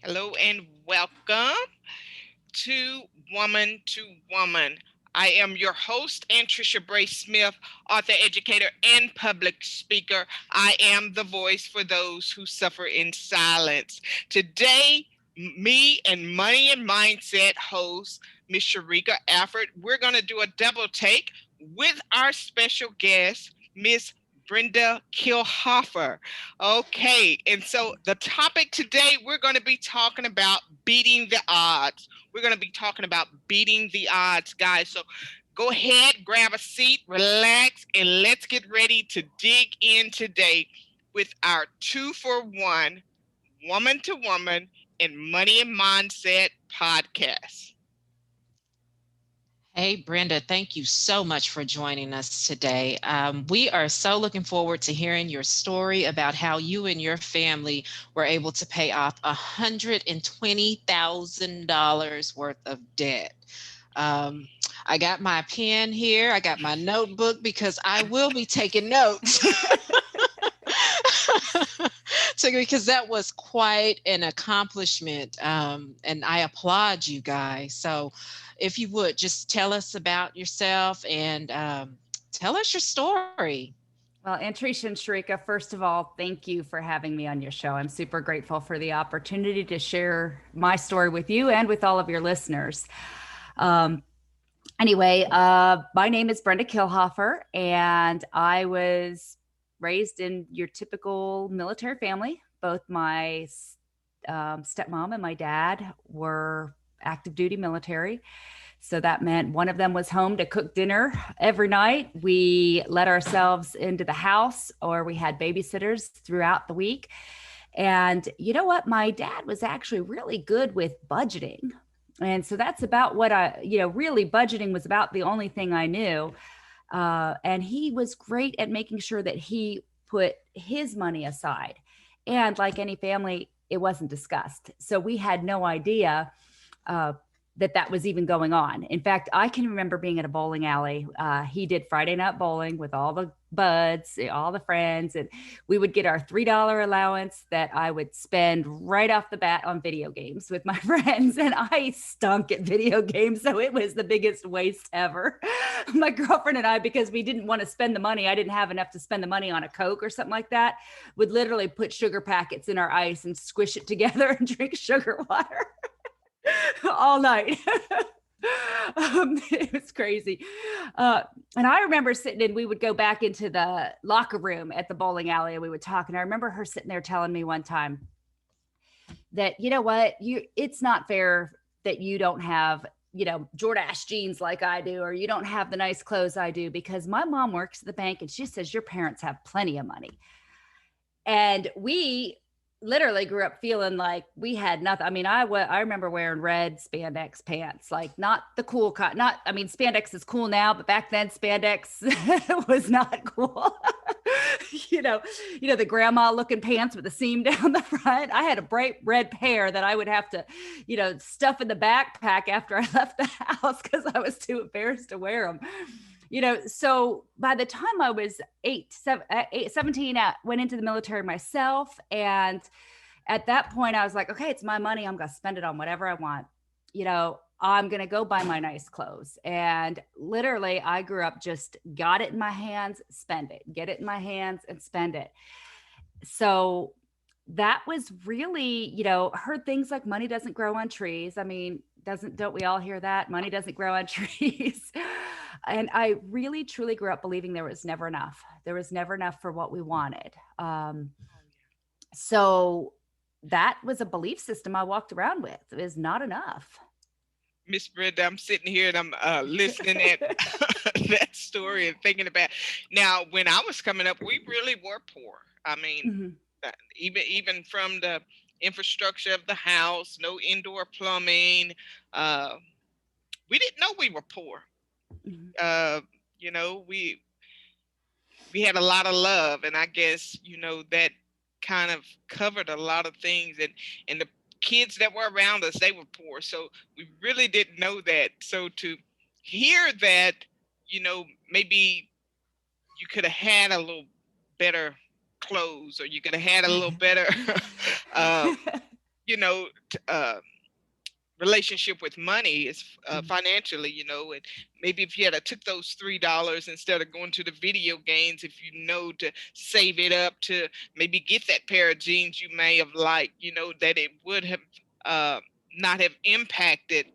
Hello and welcome to Woman to Woman. I am your host, Anntricia Bray Smith, author, educator, and public speaker. I am the voice for those who suffer in silence. Today, me and Money and Mindset host, Miss Sheryka Alford, we're going to do a double take with our special guest, Miss Brenda Killhofer. Okay, and so the topic today, we're going to be talking about beating the odds. We're going to be talking about beating the odds, guys. So go ahead, grab a seat, relax, and let's get ready to dig in today with our 2-for-1 Woman to Woman and Money and Mindset podcast. Hey, Brenda, thank you so much for joining us today. We are so looking forward to hearing your story about how you and your family were able to pay off $120,000 worth of debt. Um, I got my pen here, I got my notebook because I will be taking notes. So, because that was quite an accomplishment, and I applaud you guys. So, if you would just tell us about yourself and tell us your story. Well, Anntricia and Sheryka, first of all, thank you for having me on your show. I'm super grateful for the opportunity to share my story with you and with all of your listeners. Um, my name is Brenda Killhofer, and I was raised in your typical military family. Both my stepmom and my dad were active duty military. So that meant one of them was home to cook dinner every night. We let ourselves into the house, or we had babysitters throughout the week. And you know what? My dad was actually really good with budgeting. And so that's about what really budgeting was about the only thing I knew. And he was great at making sure that he put his money aside. And like any family, it wasn't discussed. So we had no idea that was even going on. In fact, I can remember being at a bowling alley. He did Friday night bowling with all the buds, all the friends, and we would get our $3 allowance that I would spend right off the bat on video games with my friends. And I stunk at video games, so it was the biggest waste ever. My girlfriend and I, because we didn't want to spend the money, I didn't have enough to spend the money on a Coke or something like that, would literally put sugar packets in our ice and squish it together and drink sugar water. All night. It was crazy. And I remember sitting in, we would go back into the locker room at the bowling alley and we would talk. And I remember her sitting there telling me one time that, you know what, it's not fair that you don't have, Jordache jeans like I do, or you don't have the nice clothes I do, because my mom works at the bank and she says your parents have plenty of money. And we literally grew up feeling like we had nothing. I mean, I remember wearing red spandex pants, like not the cool kind. Spandex is cool now, but back then spandex was not cool. The grandma looking pants with the seam down the front. I had a bright red pair that I would have to, stuff in the backpack after I left the house because I was too embarrassed to wear them. So by the time I was 17, I went into the military myself. And at that point I was like, okay, it's my money. I'm going to spend it on whatever I want. I'm going to go buy my nice clothes. And literally I grew up, just got it in my hands, spend it, get it in my hands and spend it. So that was really, heard things like money doesn't grow on trees. I mean, don't we all hear that? Money doesn't grow on trees. And I really, truly grew up believing there was never enough. There was never enough for what we wanted. So that was a belief system I walked around with. It was not enough. Miss Brenda, I'm sitting here and I'm listening at that story and thinking about, now, when I was coming up, we really were poor. I mean, even from the infrastructure of the house, no indoor plumbing. We didn't know we were poor. We had a lot of love, and I guess that kind of covered a lot of things, and the kids that were around us, they were poor, so we really didn't know that. So to hear that, maybe you could have had a little better clothes, or you could have had a little better you know, relationship with money is Mhm. financially, and maybe if you had took those $3 instead of going to the video games, if to save it up to maybe get that pair of jeans you may have liked, that it would have uh, not have impacted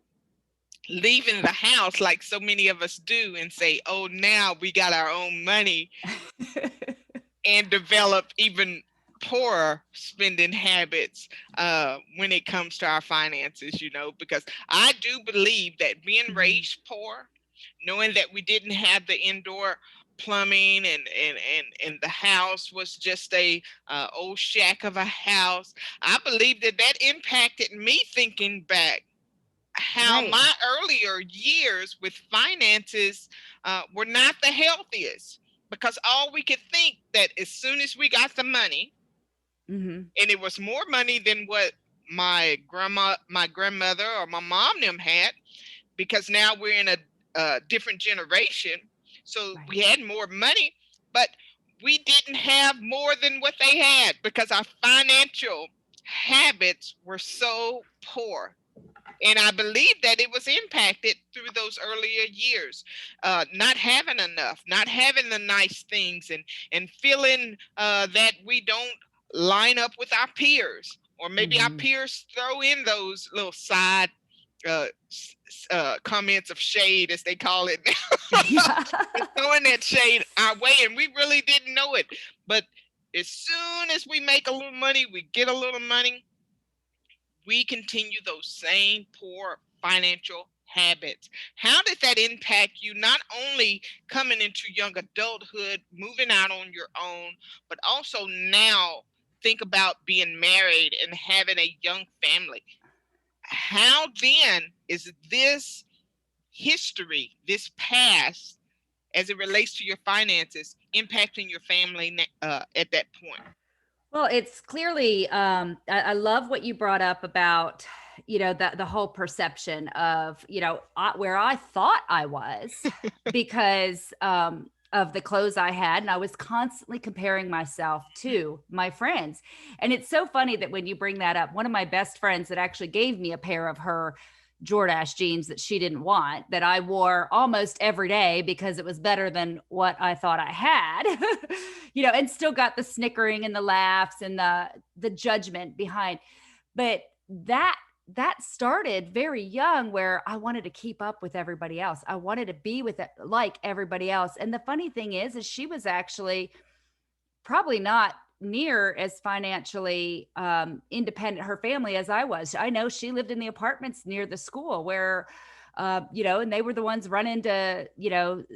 leaving the house like so many of us do and say, oh, now we got our own money, and develop even poorer spending habits when it comes to our finances, because I do believe that being Mhm. raised poor, knowing that we didn't have the indoor plumbing, and the house was just a old shack of a house, I believe that that impacted me thinking back how Right. my earlier years with finances were not the healthiest, because all we could think that as soon as we got the money, Hmm. and it was more money than what my grandmother or my mom them had, because now we're in a different generation, so Right. we had more money, but we didn't have more than what they had because our financial habits were so poor. And I believe that it was impacted through those earlier years, not having enough, not having the nice things, and feeling that we don't line up with our peers, or maybe our Hmm. peers throw in those little side uh, comments of shade, as they call it now, Yeah. throwing that shade our way, and we really didn't know it. But as soon as we make a little money, we get a little money, we continue those same poor financial habits. How did that impact you, not only coming into young adulthood, moving out on your own, but also now think about being married and having a young family? How then is this history, this past, as it relates to your finances, impacting your family at that point? Well, it's clearly, I love what you brought up about, the whole perception of, where I thought I was because of the clothes I had. And I was constantly comparing myself to my friends. And it's so funny that when you bring that up, one of my best friends that actually gave me a pair of her Jordache jeans that she didn't want, that I wore almost every day because it was better than what I thought I had, and still got the snickering and the laughs and the judgment behind. But that that started very young, where I wanted to keep up with everybody else. I wanted to be with it like everybody else. And the funny thing is she was actually probably not near as financially independent, her family, as I was. I know she lived in the apartments near the school where, and they were the ones running to,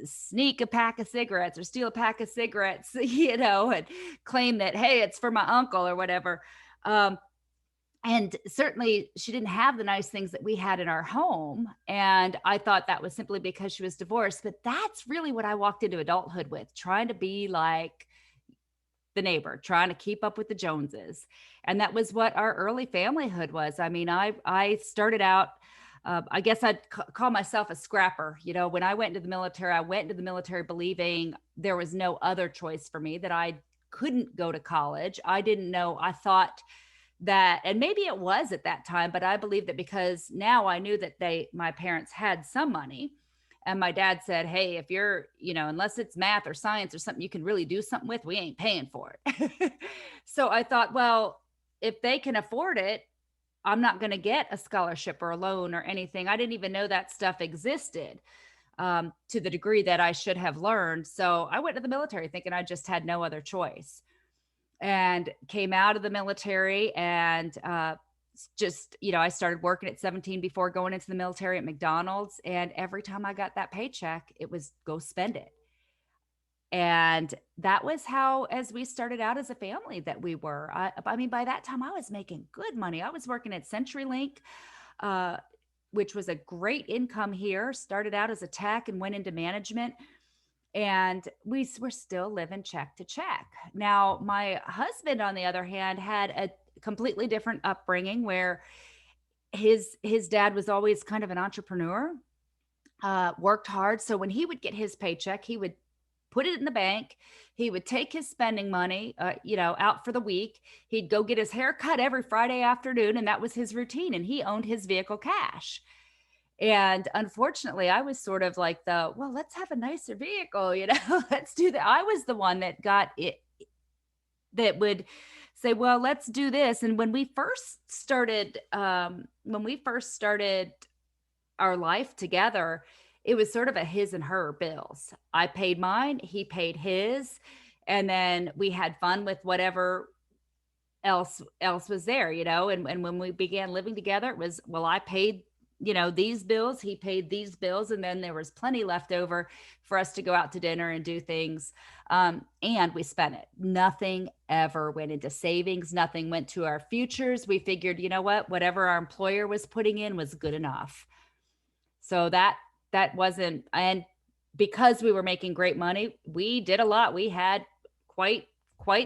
sneak a pack of cigarettes or steal a pack of cigarettes, and claim that, hey, it's for my uncle or whatever. Um, and certainly she didn't have the nice things that we had in our home. And I thought that was simply because she was divorced. But that's really what I walked into adulthood with, trying to be like the neighbor, trying to keep up with the Joneses. And that was what our early familyhood was. I mean, I started out, I guess I'd call myself a scrapper. When I went into the military, I went into the military believing there was no other choice for me, that I couldn't go to college. I didn't know. I thought that, and maybe it was at that time, but I believe that because now I knew that my parents had some money, and my dad said, hey, if you're, unless it's math or science or something you can really do something with, we ain't paying for it. So I thought, well, if they can afford it, I'm not going to get a scholarship or a loan or anything. I didn't even know that stuff existed to the degree that I should have learned. So I went to the military thinking I just had no other choice, and came out of the military, and just, I started working at 17 before going into the military at McDonald's. And every time I got that paycheck, it was go spend it. And that was how, as we started out as a family, that we were. I mean, by that time, I was making good money. I was working at CenturyLink, uh, which was a great income here. Started out as a tech and went into management, and we were still living check to check. Now, my husband, on the other hand, had a completely different upbringing, where his dad was always kind of an entrepreneur, worked hard. So when he would get his paycheck, he would put it in the bank. He would take his spending money, out for the week. He'd go get his hair cut every Friday afternoon, and that was his routine. And he owned his vehicle cash. And unfortunately, I was sort of like well, let's have a nicer vehicle, let's do that. I was the one that got it, that would say, well, let's do this. And when we first started our life together, it was sort of a his and her bills. I paid mine, he paid his, and then we had fun with whatever else was there, and when we began living together, it was, well, I paid these bills, he paid these bills, and then there was plenty left over for us to go out to dinner and do things. And we spent it. Nothing ever went into savings. Nothing went to our futures. We figured, whatever our employer was putting in was good enough. So that wasn't, and because we were making great money, we did a lot. We had quite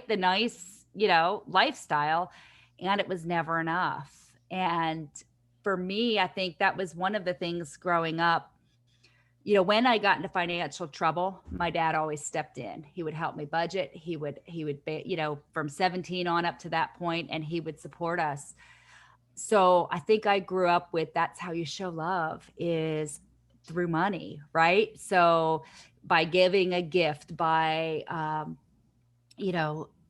the nice, lifestyle, and it was never enough. And for me, I think that was one of the things growing up. When I got into financial trouble, my dad always stepped in. He would help me budget. He would, from 17 on up to that point, and he would support us. So I think I grew up with, that's how you show love, is through money, right? So by giving a gift, by,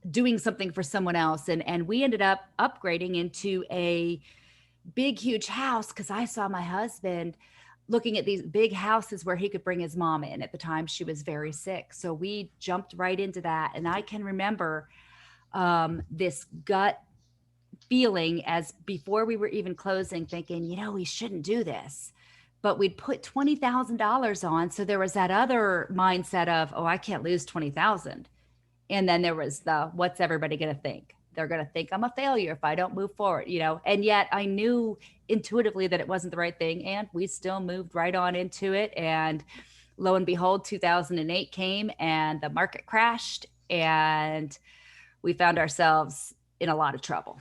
doing something for someone else. And we ended up upgrading into a big, huge house, because I saw my husband looking at these big houses where he could bring his mom in. At the time, she was very sick. So we jumped right into that. And I can remember this gut feeling, as before we were even closing, thinking, we shouldn't do this. But we'd put $20,000 on. So there was that other mindset of, oh, I can't lose 20,000. And then there was what's everybody going to think? They're going to think I'm a failure if I don't move forward, and yet I knew intuitively that it wasn't the right thing. And we still moved right on into it. And lo and behold, 2008 came and the market crashed, and we found ourselves in a lot of trouble.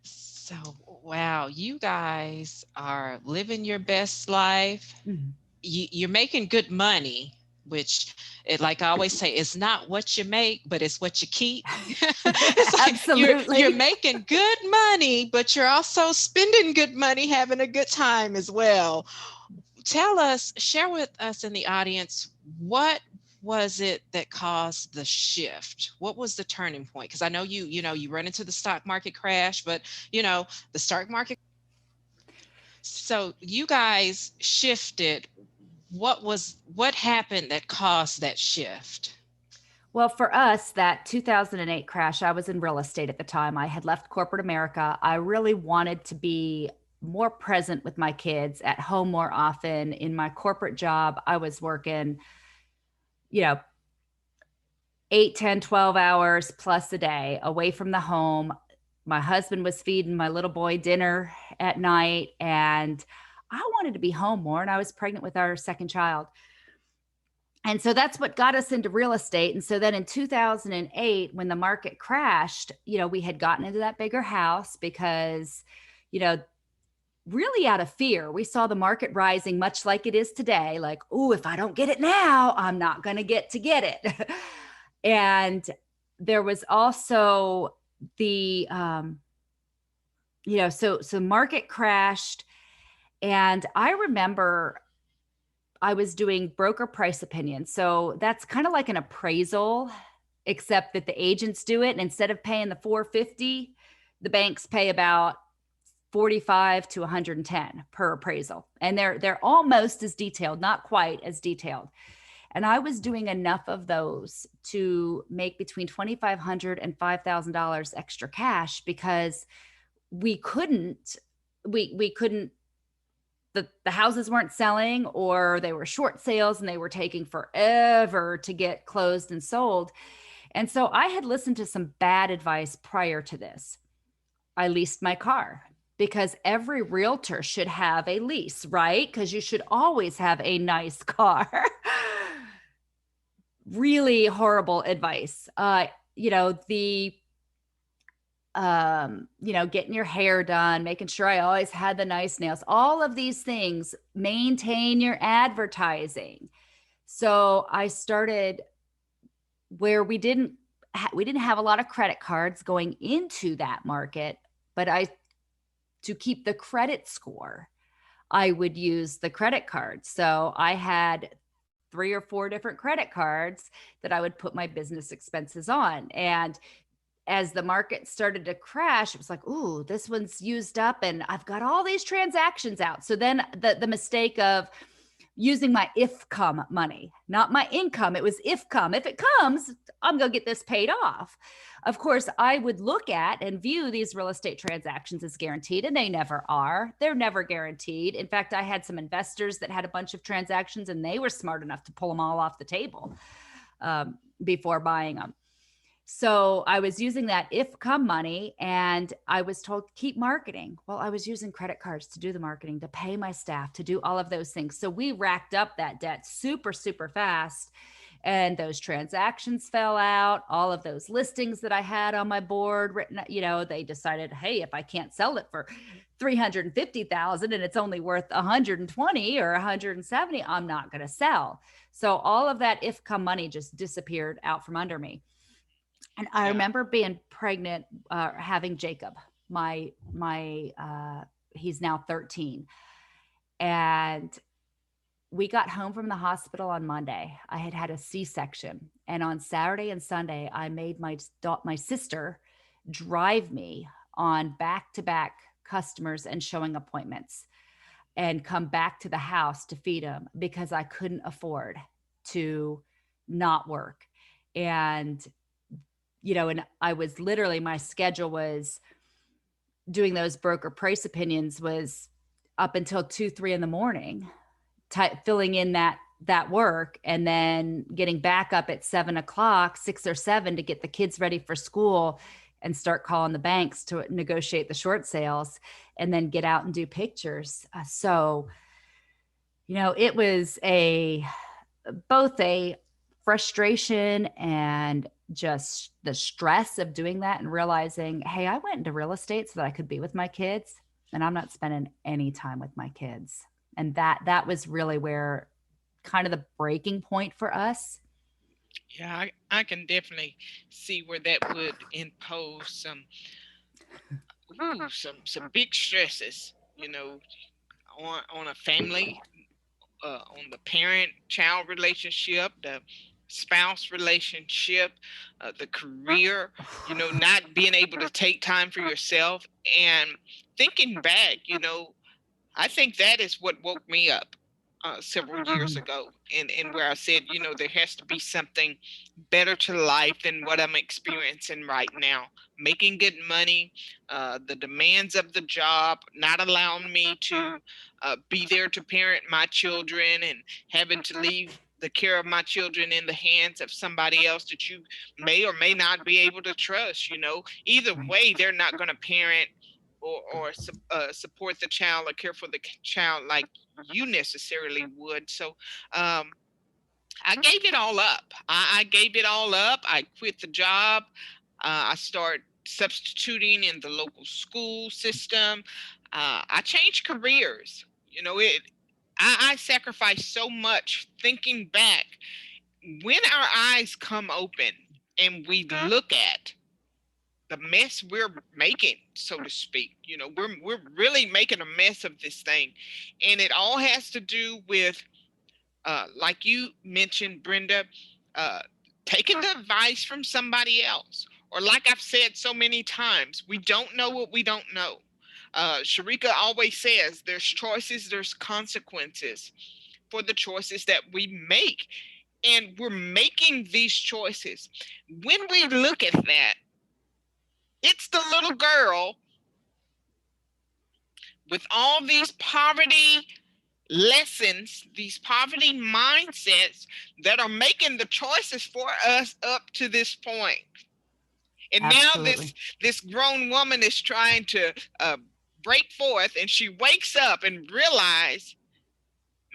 So, wow, you guys are living your best life. Mm-hmm. You're making good money, which, like I always say, it's not what you make, but it's what you keep. It's like absolutely. You're making good money, but you're also spending good money, having a good time as well. Share with us in the audience, what was it that caused the shift? What was the turning point? Because I know you run into the stock market crash, but the stock market. So you guys shifted. What happened that caused that shift? Well, for us, that 2008 crash, I was in real estate at the time. I had left corporate America. I really wanted to be more present with my kids, at home more often. In my corporate job, I was working, 8, 10, 12 hours plus a day away from the home. My husband was feeding my little boy dinner at night, and I wanted to be home more, and I was pregnant with our second child. And so that's what got us into real estate. And so then in 2008, when the market crashed, we had gotten into that bigger house because, really out of fear. We saw the market rising much like it is today. Like, oh, if I don't get it now, I'm not going to get it. And there was also the, so market crashed. And I remember I was doing broker price opinion. So that's kind of like an appraisal, except that the agents do it. And instead of paying the $450, the banks pay about $45 to $110 per appraisal. And they're almost as detailed, not quite as detailed. And I was doing enough of those to make between $2,500 and $5,000 extra cash, because we couldn't, the houses weren't selling, or they were short sales and they were taking forever to get closed and sold. And so I had listened to some bad advice prior to this. I leased my car, because every realtor should have a lease, right? Because you should always have a nice car. Really horrible advice. Getting your hair done, making sure I always had the nice nails, all of these things, maintain your advertising. So I started where we didn't have a lot of credit cards going into that market, but I to keep the credit score, I would use the credit card. So I had 3 or 4 different credit cards that I would put my business expenses on. And as the market started to crash, it was like, ooh, this one's used up and I've got all these transactions out. So then the mistake of using my if come money, not my income. It was if come. If it comes, I'm going to get this paid off. Of course, I would look at and view these real estate transactions as guaranteed, and they never are. They're never guaranteed. In fact, I had some investors that had a bunch of transactions, and they were smart enough to pull them all off the table before buying them. So I was using that if come money, and I was told keep marketing. Well, I was using credit cards to do the marketing, to pay my staff, to do all of those things. So we racked up that debt super, super fast. And those transactions fell out. All of those listings that I had on my board written, they decided, hey, if I can't sell it for 350,000 and it's only worth 120 or 170, I'm not going to sell. So all of that if come money just disappeared out from under me. And I remember being pregnant, having Jacob, he's now 13. And we got home from the hospital on Monday. I had had a C-section. And on Saturday and Sunday, I made my sister drive me on back-to-back customers and showing appointments and come back to the house to feed them because I couldn't afford to not work. And and I was literally, my schedule was doing those broker price opinions was up until 2-3 in the morning, filling in that work, and then getting back up at 7:00, 6 or 7 to get the kids ready for school and start calling the banks to negotiate the short sales and then get out and do pictures. So, it was both a frustration and just the stress of doing that and realizing, hey, I went into real estate so that I could be with my kids, and I'm not spending any time with my kids. And that was really where kind of the breaking point for us. Yeah, I can definitely see where that would impose some big stresses, on a family, on the parent-child relationship, the spouse relationship, the career, not being able to take time for yourself. And thinking back, I think that is what woke me up several years ago, and where I said, there has to be something better to life than what I'm experiencing right now. Making good money, the demands of the job not allowing me to be there to parent my children, and having to leave the care of my children in the hands of somebody else that you may or may not be able to trust. Either way, they're not going to parent or support the child or care for the child like you necessarily would. So I gave it all up. I gave it all up. I quit the job. I started substituting in the local school system. I changed careers. I sacrificed so much. Thinking back, when our eyes come open and we look at the mess we're making, so to speak, we're really making a mess of this thing, and it all has to do with, like you mentioned, Brenda, uh, taking the advice from somebody else, or like I've said so many times, we don't know what we don't know. Sheryka always says there's choices, there's consequences for the choices that we make, and we're making these choices. When we look at that, it's the little girl with all these poverty lessons, these poverty mindsets that are making the choices for us up to this point. And Absolutely. now this grown woman is trying to break forth, and she wakes up and realizes,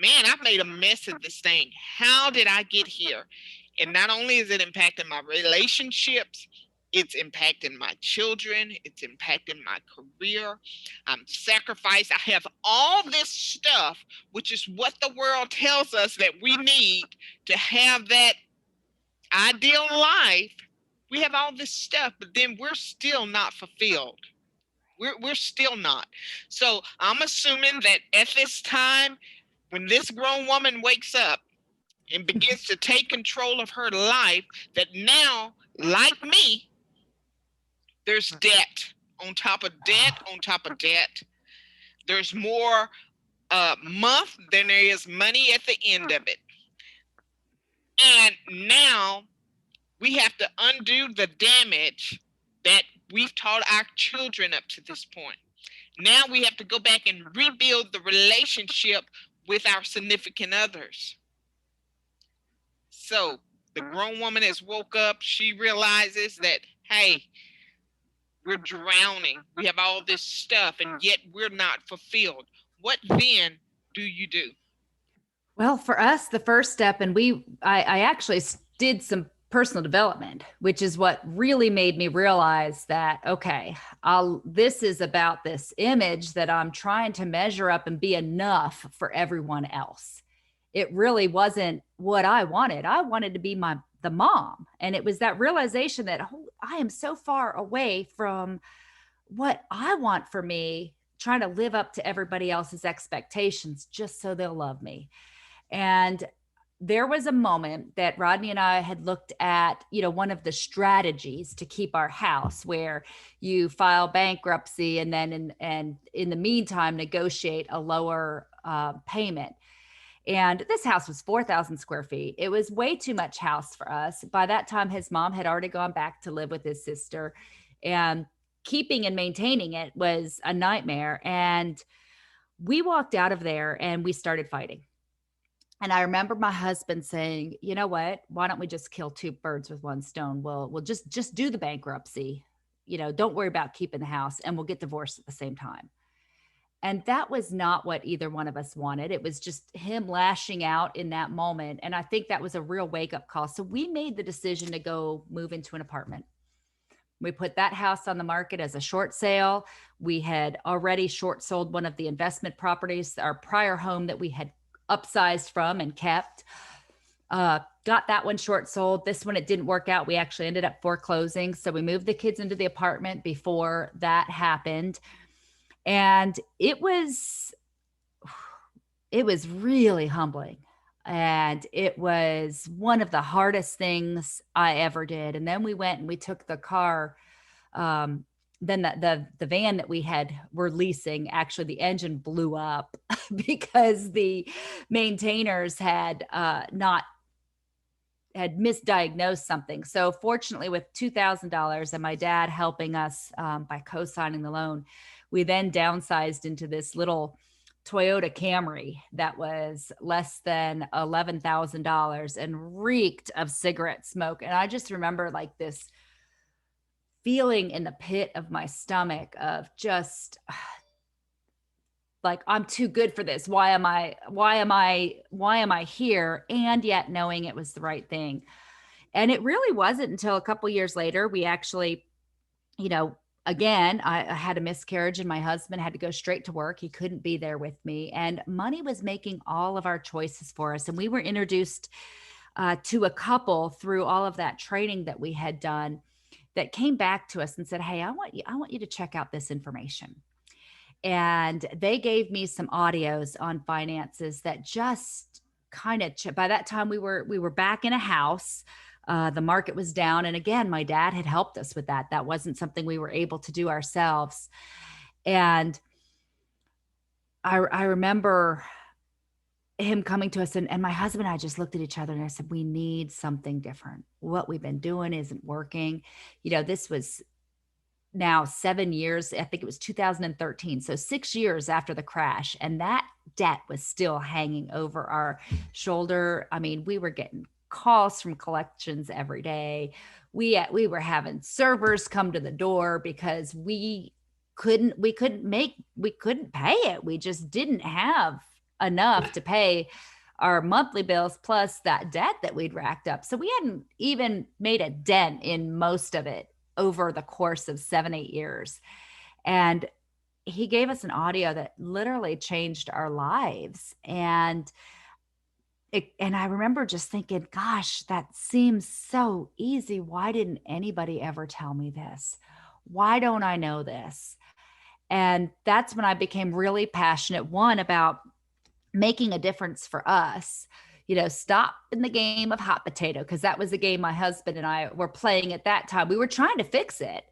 man, I've made a mess of this thing. How did I get here? And not only is it impacting my relationships, It's impacting my children. It's impacting my career. I'm sacrificed. I have all this stuff, which is what the world tells us that we need to have that ideal life. We have all this stuff, but then we're still not fulfilled. We're still not. So I'm assuming that at this time, when this grown woman wakes up and begins to take control of her life, that now, like me, there's debt on top of debt on top of debt. There's more month than there is money at the end of it. And now we have to undo the damage that we've taught our children up to this point. Now we have to go back and rebuild the relationship with our significant others. So the grown woman has woke up. She realizes that, hey, we're drowning. We have all this stuff, and yet we're not fulfilled. What then do you do? Well, for us, the first step, and I actually did some personal development, which is what really made me realize that, okay, this is about this image that I'm trying to measure up and be enough for everyone else. It really wasn't what I wanted. I wanted to be the mom. And it was that realization that, oh, I am so far away from what I want for me, trying to live up to everybody else's expectations just so they'll love me. And there was a moment that Rodney and I had looked at, one of the strategies to keep our house, where you file bankruptcy and then in the meantime negotiate a lower payment. And this house was 4,000 square feet. It was way too much house for us. By that time, his mom had already gone back to live with his sister, and keeping and maintaining it was a nightmare. And we walked out of there and we started fighting. And I remember my husband saying, you know what, why don't we just kill two birds with one stone? We'll just do the bankruptcy. Don't worry about keeping the house, and we'll get divorced at the same time. And that was not what either one of us wanted. It was just him lashing out in that moment. And I think that was a real wake up call. So we made the decision to go move into an apartment. We put that house on the market as a short sale. We had already short sold one of the investment properties, our prior home that we had upsized from and kept. Got that one short sold. This one, it didn't work out. We actually ended up foreclosing. So we moved the kids into the apartment before that happened. And it was really humbling. And it was one of the hardest things I ever did. And then we went and we took the car. Then the van that were leasing, actually the engine blew up because the maintainers had misdiagnosed something. So fortunately, with $2,000 and my dad helping us by co-signing the loan, we then downsized into this little Toyota Camry that was less than $11,000 and reeked of cigarette smoke. And I just remember like this feeling in the pit of my stomach of just like, I'm too good for this. Why am I here? And yet knowing it was the right thing. And it really wasn't until a couple years later, we actually, again, I had a miscarriage and my husband had to go straight to work. He couldn't be there with me, and money was making all of our choices for us. And we were introduced to a couple through all of that training that we had done, that came back to us and said, hey, I want you to check out this information. And they gave me some audios on finances that just kind of, by that time we were back in a house. The market was down. And again, my dad had helped us with that. That wasn't something we were able to do ourselves. And I remember him coming to us, and my husband and I just looked at each other and I said, we need something different. What we've been doing isn't working. This was now 7 years. I think it was 2013. So 6 years after the crash, and that debt was still hanging over our shoulder. I mean, we were getting calls from collections every day. We were having servers come to the door because we couldn't pay it. We just didn't have enough to pay our monthly bills plus that debt that we'd racked up. So we hadn't even made a dent in most of it over the course of 7, 8 years. And he gave us an audio that literally changed our lives. And I remember just thinking, gosh, that seems so easy. Why didn't anybody ever tell me this? Why don't I know this? And that's when I became really passionate, one, about making a difference for us. Stop in the game of hot potato, because that was a game my husband and I were playing at that time. We were trying to fix it,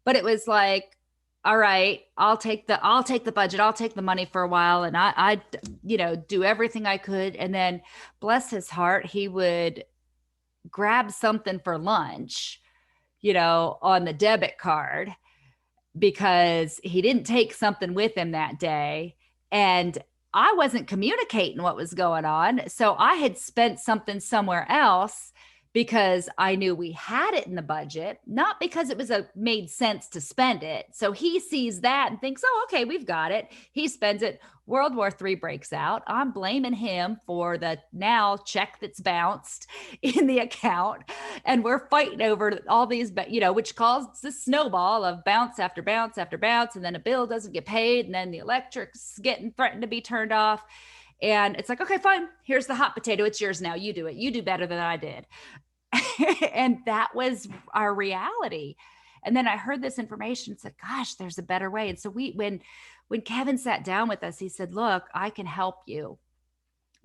but it was like, all right, I'll take the budget, I'll take the money for a while, and I do everything I could. And then, bless his heart, he would grab something for lunch, on the debit card, because he didn't take something with him that day. And I wasn't communicating what was going on. So I had spent something somewhere else because I knew we had it in the budget, not because it was made sense to spend it. So he sees that and thinks, oh, okay, we've got it. He spends it. World War III breaks out. I'm blaming him for the now check that's bounced in the account. And we're fighting over all these, which caused the snowball of bounce after bounce after bounce. And then a bill doesn't get paid. And then the electric's getting threatened to be turned off. And it's like, okay, fine. Here's the hot potato. It's yours now. You do it. You do better than I did. And that was our reality. And then I heard this information and said, gosh, there's a better way. And so when Kevin sat down with us, he said, look, I can help you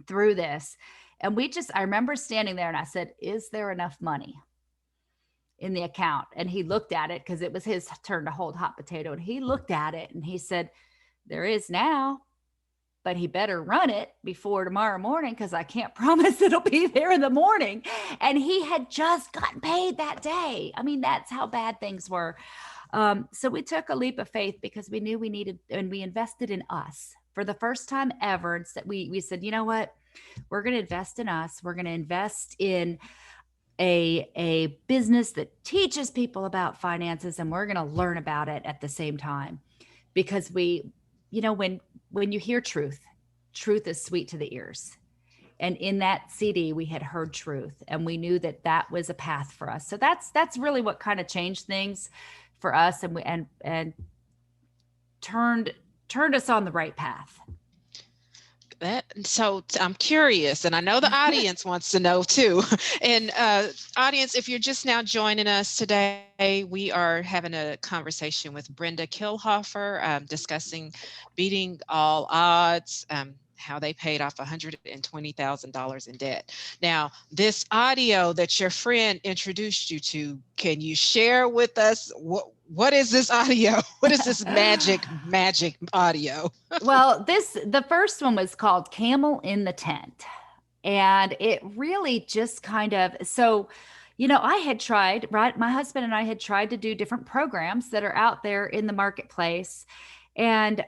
through this. And I remember standing there and I said, is there enough money in the account? And he looked at it, because it was his turn to hold hot potato. And he looked at it and he said, there is now, but he better run it before tomorrow morning, because I can't promise it'll be there in the morning. And he had just gotten paid that day. I mean, that's how bad things were. So we took a leap of faith, because we knew we needed, and we invested in us for the first time ever. And we said, you know what, we're going to invest in us. We're going to invest in a business that teaches people about finances, and we're going to learn about it at the same time. Because when you hear truth is sweet to the ears. And in that CD, we had heard truth, and we knew that was a path for us. So that's really what kind of changed things for us, and turned us on the right path. So I'm curious, and I know the audience wants to know too. And audience, if you're just now joining us today, we are having a conversation with Brenda Killhofer, discussing beating all odds, how they paid off $120,000 in debt. Now, this audio that your friend introduced you to, can you share with us what is this audio? What is this magic audio? Well, the first one was called Camel in the Tent. And it really just kind of, so, I had tried, right? My husband and I had tried to do different programs that are out there in the marketplace. And,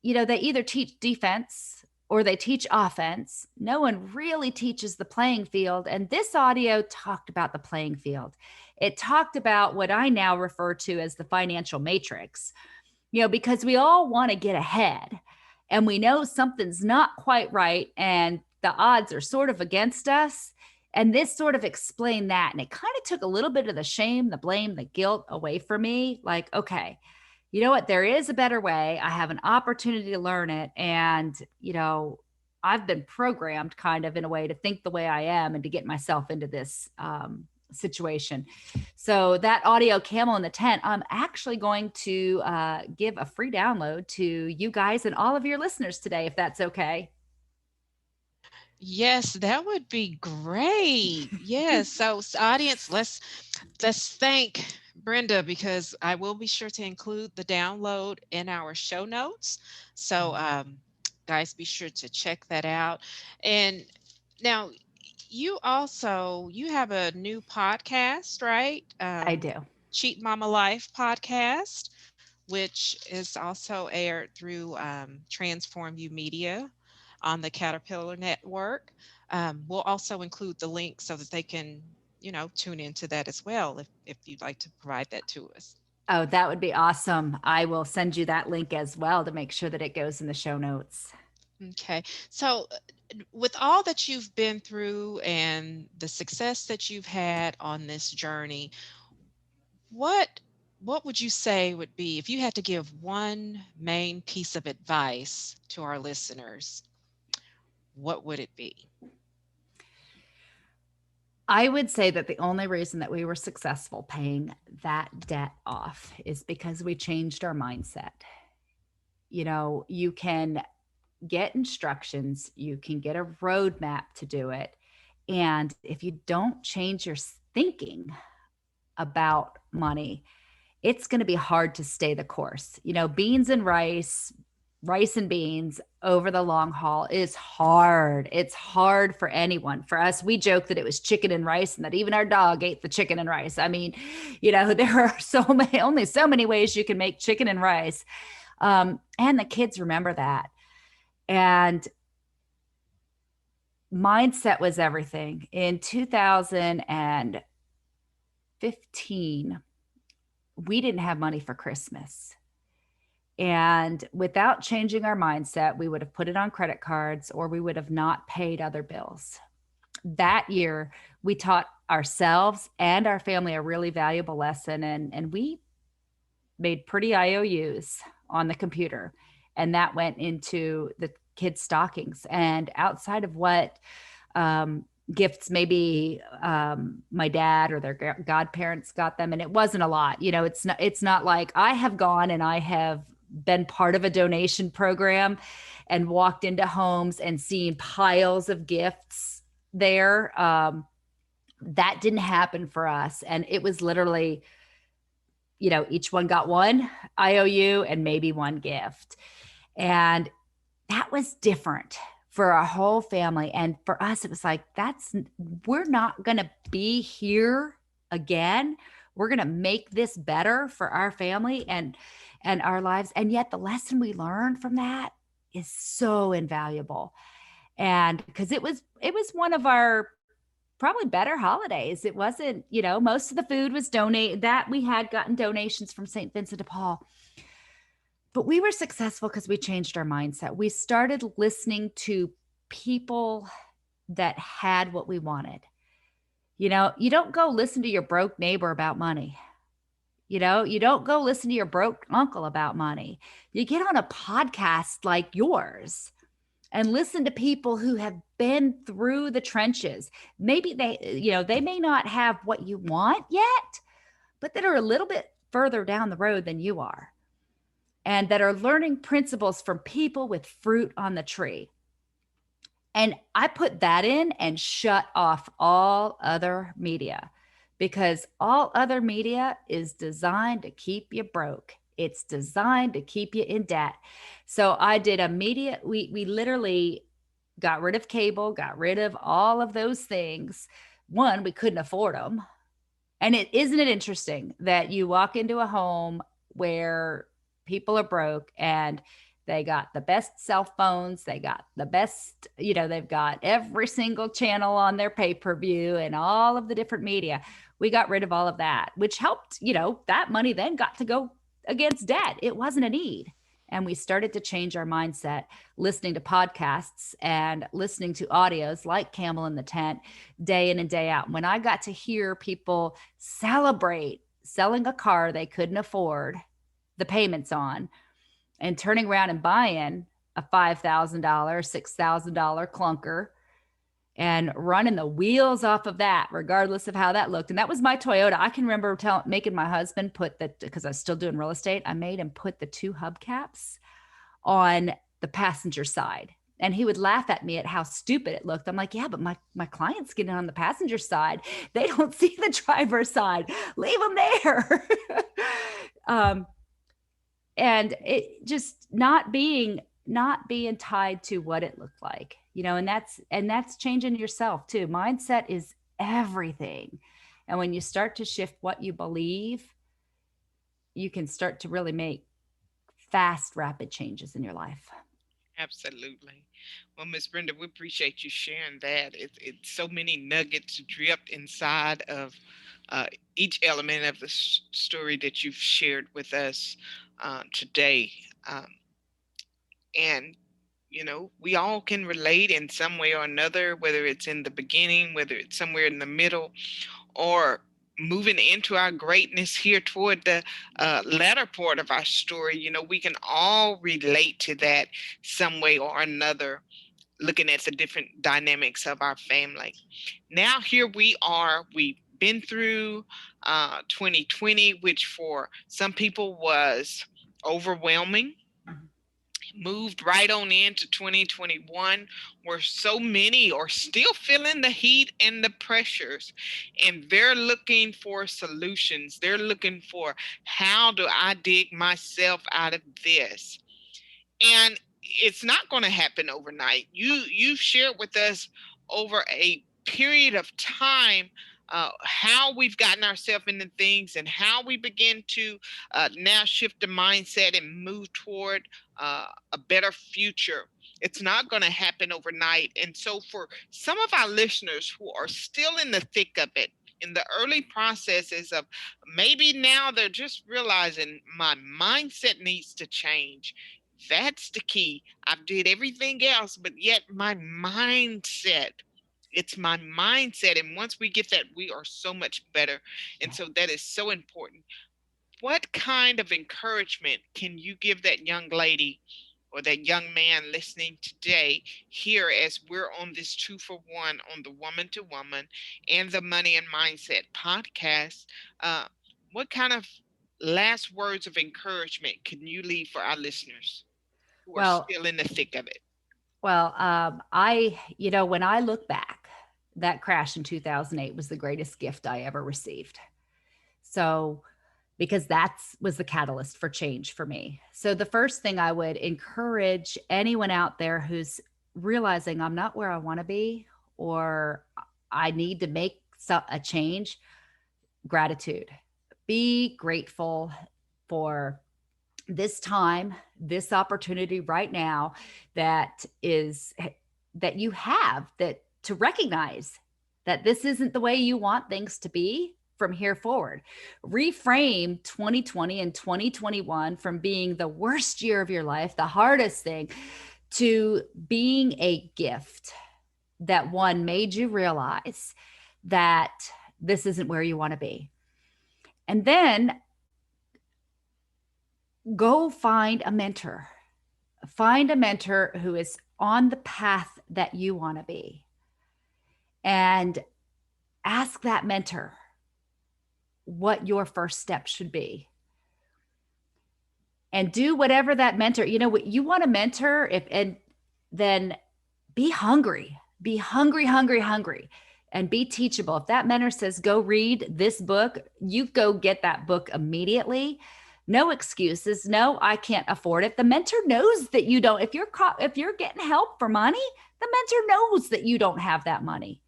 they either teach defense or they teach offense. No one really teaches the playing field. And this audio talked about the playing field. It talked about what I now refer to as the financial matrix, because we all want to get ahead, and we know something's not quite right, and the odds are sort of against us. And this sort of explained that. And it kind of took a little bit of the shame, the blame, the guilt away from me. Like, okay, you know what? There is a better way. I have an opportunity to learn it. And, I've been programmed kind of in a way to think the way I am and to get myself into this situation. So that audio, Camel in the Tent, I'm actually going to give a free download to you guys and all of your listeners today, if that's okay. Yes, that would be great. Yes. So audience, let's thank Brenda, because I will be sure to include the download in our show notes. So guys, be sure to check that out. And now you have a new podcast, right? I do. Cheat Mama Life podcast, which is also aired through Transform You Media on the Caterpillar Network. We'll also include the link so that they can, tune into that as well, if you'd like to provide that to us. Oh, that would be awesome. I will send you that link as well to make sure that it goes in the show notes. Okay. So with all that you've been through and the success that you've had on this journey, What what would you say would be if you had to give one main piece of advice to our listeners, what would it be? I would say that the only reason that we were successful paying that debt off is because we changed our mindset. You can get instructions, you can get a roadmap to do it. And if you don't change your thinking about money, it's going to be hard to stay the course. Beans and rice, rice and beans over the long haul is hard. It's hard for anyone. For us, we joke that it was chicken and rice and that even our dog ate the chicken and rice. I mean, there are only so many ways you can make chicken and rice. And the kids remember that. And mindset was everything. In 2015, we didn't have money for Christmas. And without changing our mindset, we would have put it on credit cards or we would have not paid other bills. That year, we taught ourselves and our family a really valuable lesson, and we made pretty IOUs on the computer. And that went into the kids' stockings. And outside of what gifts maybe my dad or their godparents got them, and it wasn't a lot. It's not like I have gone and I have been part of a donation program and walked into homes and seen piles of gifts there. That didn't happen for us. And it was literally, each one got one IOU and maybe one gift. And that was different for our whole family. And for us, it was like, we're not going to be here again. We're going to make this better for our family and our lives. And yet the lesson we learned from that is so invaluable. And because it was one of our probably better holidays. It wasn't, most of the food was donated, that we had gotten donations from St. Vincent de Paul. But we were successful because we changed our mindset. We started listening to people that had what we wanted. You don't go listen to your broke neighbor about money. You don't go listen to your broke uncle about money. You get on a podcast like yours and listen to people who have been through the trenches. Maybe they may not have what you want yet, but that are a little bit further down the road than you are, and that are learning principles from people with fruit on the tree. And I put that in and shut off all other media, because all other media is designed to keep you broke. It's designed to keep you in debt. So I did we literally got rid of cable, got rid of all of those things. One, we couldn't afford them. And isn't it interesting that you walk into a home where people are broke and they got the best cell phones, they got the best, they've got every single channel on their pay-per-view and all of the different media. We got rid of all of that, which helped, that money then got to go against debt. It wasn't a need. And we started to change our mindset, listening to podcasts and listening to audios like Camel in the Tent day in and day out. When I got to hear people celebrate selling a car they couldn't afford the payments on and turning around and buying a $5,000, $6,000 clunker and running the wheels off of that, regardless of how that looked. And that was my Toyota. I can remember making my husband because I was still doing real estate, I made him put the two hubcaps on the passenger side. And he would laugh at me at how stupid it looked. I'm like, yeah, but my client's getting on the passenger side. They don't see the driver's side. Leave them there. And it just not being tied to what it looked like, and that's changing yourself too. Mindset is everything. And when you start to shift what you believe, you can start to really make fast, rapid changes in your life. Absolutely. Well, Miss Brenda, we appreciate you sharing that. It's so many nuggets dripped inside of uh, each element of the story that you've shared with us today. Um, and, we all can relate in some way or another, whether it's in the beginning, whether it's somewhere in the middle, or moving into our greatness here toward the latter part of our story, we can all relate to that some way or another, looking at the different dynamics of our family. Now, here we are. We've been through 2020, which for some people was overwhelming. Moved right on into 2021, where so many are still feeling the heat and the pressures, and they're looking for solutions. They're looking for, how do I dig myself out of this? And it's not going to happen overnight. You've shared with us over a period of time how we've gotten ourselves into things, and how we begin to now shift the mindset and move toward a better future. It's not going to happen overnight. And so, for some of our listeners who are still in the thick of it, in the early processes of, maybe now they're just realizing my mindset needs to change. That's the key. I've did everything else, but yet my mindset, it's my mindset. And once we get that, we are so much better. And so that is so important. What kind of encouragement can you give that young lady or that young man listening today, here as we're on this 2-for-1 on the Woman to Woman and the Money and Mindset podcast? Uh, what kind of last words of encouragement can you leave for our listeners who are Well, still in the thick of it? when I look back, that crash in 2008 was the greatest gift I ever received. So, because that was the catalyst for change for me. So, the first thing I would encourage anyone out there who's realizing I'm not where I want to be, or I need to make a change: gratitude. Be grateful for this time, this opportunity right now, that you have, that to recognize that this isn't the way you want things to be from here forward. Reframe 2020 and 2021 from being the worst year of your life, the hardest thing, to being a gift that, one, made you realize that this isn't where you want to be. And then go find a mentor. Find a mentor who is on the path that you want to be, and ask that mentor what your first step should be. And do whatever that mentor, what you want to mentor, and then be hungry, hungry, and be teachable. If that mentor says, go read this book, you go get that book immediately. No excuses. No, I can't afford it. The mentor knows that you don't. If you're getting help for money, the mentor knows that you don't have that money.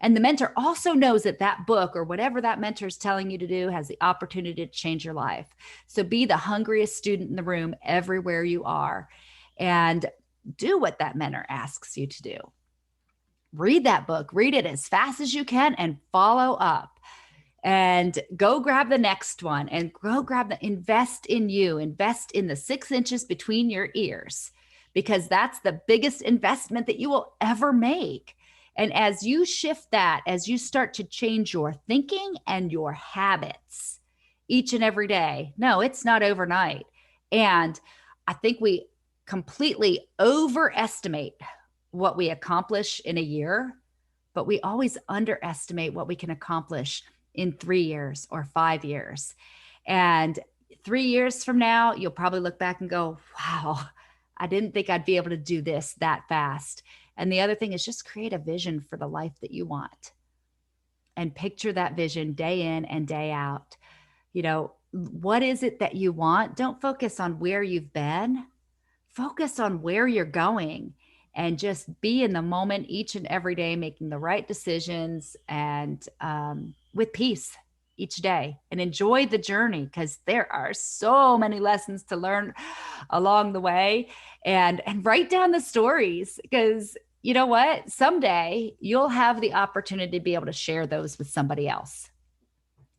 And the mentor also knows that that book, or whatever that mentor is telling you to do, has the opportunity to change your life. So be the hungriest student in the room everywhere you are, and do what that mentor asks you to do. Read that book, read it as fast as you can, and follow up. And go grab the next one, and invest in you, invest in the 6 inches between your ears, because that's the biggest investment that you will ever make. And as you shift that, as you start to change your thinking and your habits each and every day, no, it's not overnight. And I think we completely overestimate what we accomplish in a year, but we always underestimate what we can accomplish in 3 years or 5 years. And 3 years from now, you'll probably look back and go, wow, I didn't think I'd be able to do this that fast. And the other thing is, just create a vision for the life that you want, and picture that vision day in and day out. What is it that you want? Don't focus on where you've been. Focus on where you're going, and just be in the moment each and every day, making the right decisions, and with peace each day, and enjoy the journey, because there are so many lessons to learn along the way. And write down the stories, because you know what? Someday you'll have the opportunity to be able to share those with somebody else.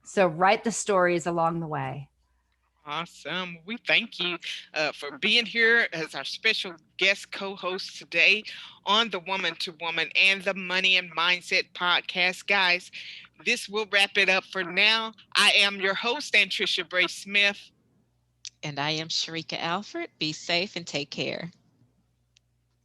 So write the stories along the way. Awesome. We thank you for being here as our special guest co host today on the Woman to Woman and the Money and Mindset podcast. Guys, this will wrap it up for now. I am your host, Anntricia Bray Smith. And I am Sheryka Alford. Be safe and take care.